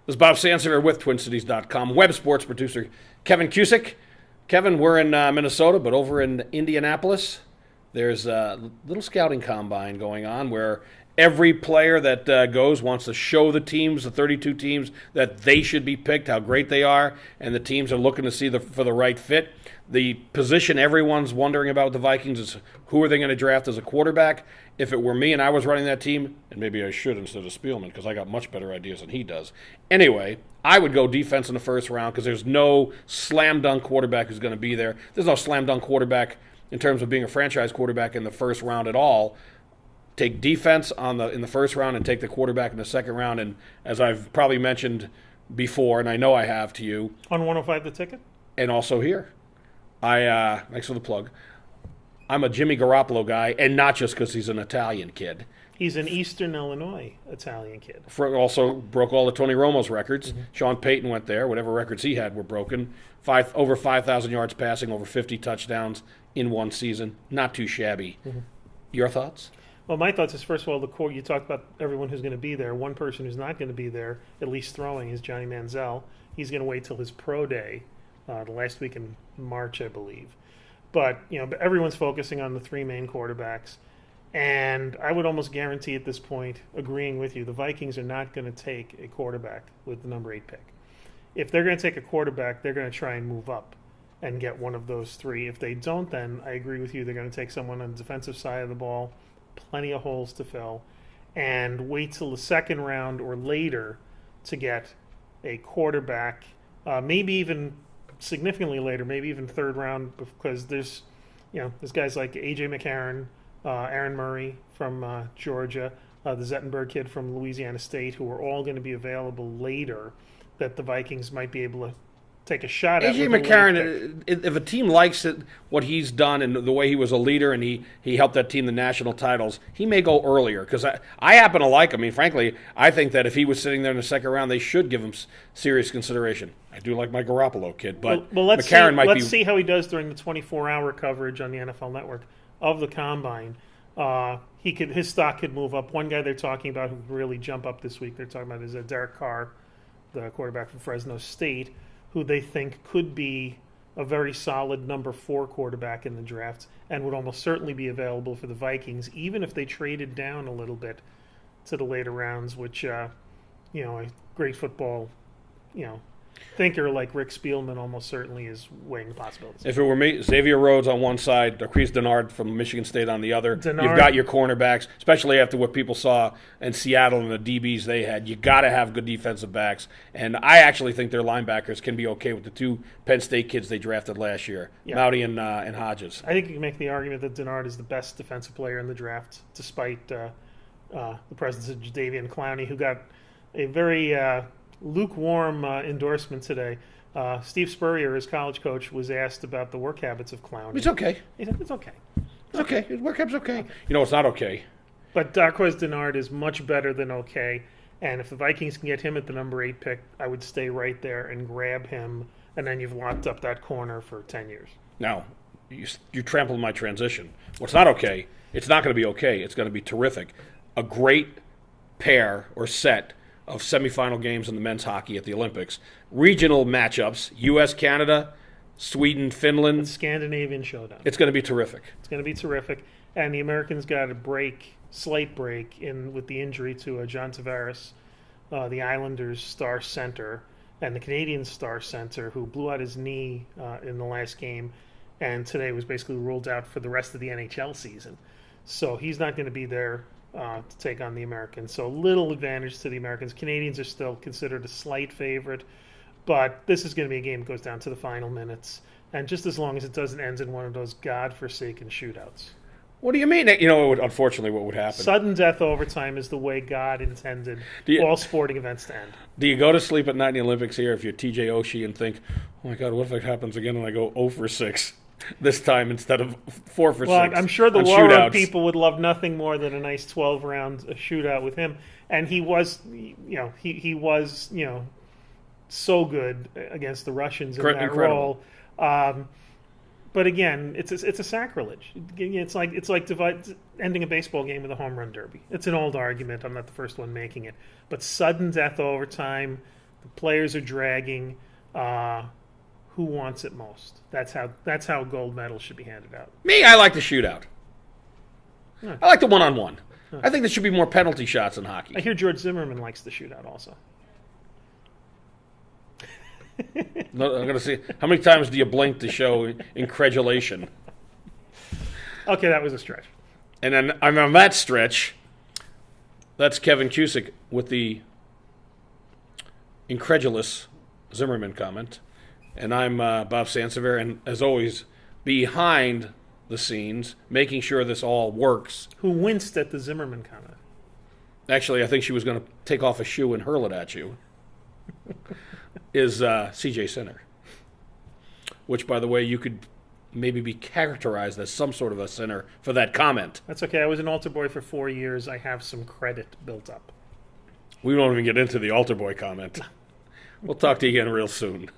This is Bob Sansevere with TwinCities.com. Web sports producer Kevin Cusick. Kevin, we're in Minnesota, but over in Indianapolis, there's a little scouting combine going on where every player that goes wants to show the teams, the 32 teams, that they should be picked, how great they are, and the teams are looking to see for the right fit. The position everyone's wondering about the Vikings is who are they going to draft as a quarterback. If it were me and I was running that team, and maybe I should instead of Spielman because I got much better ideas than he does. Anyway, I would go defense in the first round because there's no slam-dunk quarterback who's going to be there. There's no slam-dunk quarterback in terms of being a franchise quarterback in the first round at all. Take defense in the first round and take the quarterback in the second round. And as I've probably mentioned before, and I know I have to you. On 105 The Ticket? And also here. Thanks for the plug. I'm a Jimmy Garoppolo guy, and not just because he's an Italian kid. He's an Eastern Illinois Italian kid. Also broke all of Tony Romo's records. Mm-hmm. Sean Payton went there. Whatever records he had were broken. Over 5,000 yards passing, over 50 touchdowns in one season. Not too shabby. Mm-hmm. Your thoughts? Well, my thoughts is, first of all, the core. You talked about everyone who's going to be there. One person who's not going to be there, at least throwing, is Johnny Manziel. He's going to wait till his pro day, the last week in March, I believe. But everyone's focusing on the three main quarterbacks, and I would almost guarantee at this point, agreeing with you, the Vikings are not going to take a quarterback with the number 8 pick. If they're going to take a quarterback, they're going to try and move up and get one of those three. If they don't, then I agree with you. They're going to take someone on the defensive side of the ball, plenty of holes to fill, and wait till the second round or later to get a quarterback, maybe even significantly later, maybe even third round, because there's guys like A.J. McCarron, Aaron Murray from Georgia, the Zettenberg kid from Louisiana State, who are all going to be available later that the Vikings might be able to take a shot at. A.J. McCarron, if a team likes what he's done and the way he was a leader and he helped that team to national titles, he may go earlier because I happen to like him. I mean, frankly, I think that if he was sitting there in the second round, they should give him serious consideration. I do like my Garoppolo kid, but McCarron might be. Let's see how he does during the 24-hour coverage on the NFL Network of the Combine. His stock could move up. One guy they're talking about who could really jump up this week, they're talking about is Derek Carr, the quarterback from Fresno State, who they think could be a very solid number 4 quarterback in the draft and would almost certainly be available for the Vikings, even if they traded down a little bit to the later rounds, which, a great football, thinker like Rick Spielman almost certainly is weighing the possibilities. If it were me, Xavier Rhodes on one side, Denard from Michigan State on the other. You've got your cornerbacks, especially after what people saw in Seattle and the DBs they had. You got to have good defensive backs, and I actually think their linebackers can be okay with the 2 Penn State kids they drafted last year, Mowdy and Hodges. I think you can make the argument that Denard is the best defensive player in the draft, despite the presence of Jadeveon Clowney, who got a very lukewarm endorsement today. Steve Spurrier, his college coach, was asked about the work habits of Clowney. It's okay. He said, it's okay. It's okay. His work habits okay. It's not okay. But Darqueze Denard is much better than okay. And if the Vikings can get him at the number 8 pick, I would stay right there and grab him, and then you've locked up that corner for 10 years. Now, you trampled my transition. What's not okay, it's not going to be okay. It's going to be terrific. A great pair or set of semifinal games in the men's hockey at the Olympics. Regional matchups, U.S., Canada, Sweden, Finland. The Scandinavian showdown. It's going to be terrific. It's going to be terrific. And the Americans got a slight break with the injury to John Tavares, the Islanders' star center, and the Canadiens' star center, who blew out his knee in the last game, and today was basically ruled out for the rest of the NHL season. So he's not going to be there to take on the Americans. So little advantage to the Americans. Canadians are still considered a slight favorite, but this is going to be a game that goes down to the final minutes. And just as long as it doesn't end in one of those godforsaken shootouts. What do you mean? Unfortunately, what would happen? Sudden death overtime is the way God intended all sporting events to end. Do you go to sleep at night in the Olympics here if you're TJ Oshie and think, oh my God, what if it happens again and I go 0 for 6? This time instead of 4 for 6. Well, I'm sure the Warrior people would love nothing more than a nice 12-round shootout with him, and he was, he was, so good against the Russians in that role. But again, it's a sacrilege. It's like ending a baseball game with a home run derby. It's an old argument. I'm not the first one making it. But sudden death overtime, The players are dragging. Who wants it most? That's how gold medals should be handed out. Me, I like the shootout. Okay. I like the one-on-one. I think there should be more penalty shots in hockey. I hear George Zimmerman likes the shootout also. No, I'm going to see, how many times do you blink to show incredulation? Okay, that was a stretch. And then on that stretch, that's Kevin Cusick with the incredulous Zimmerman comment. And I'm Bob Sansevere, and as always, behind the scenes, making sure this all works. Who winced at the Zimmerman comment? Actually, I think she was going to take off a shoe and hurl it at you. Is C.J. Sinner. Which, by the way, you could maybe be characterized as some sort of a sinner for that comment. That's okay. I was an altar boy for 4 years. I have some credit built up. We won't even get into the altar boy comment. We'll talk to you again real soon.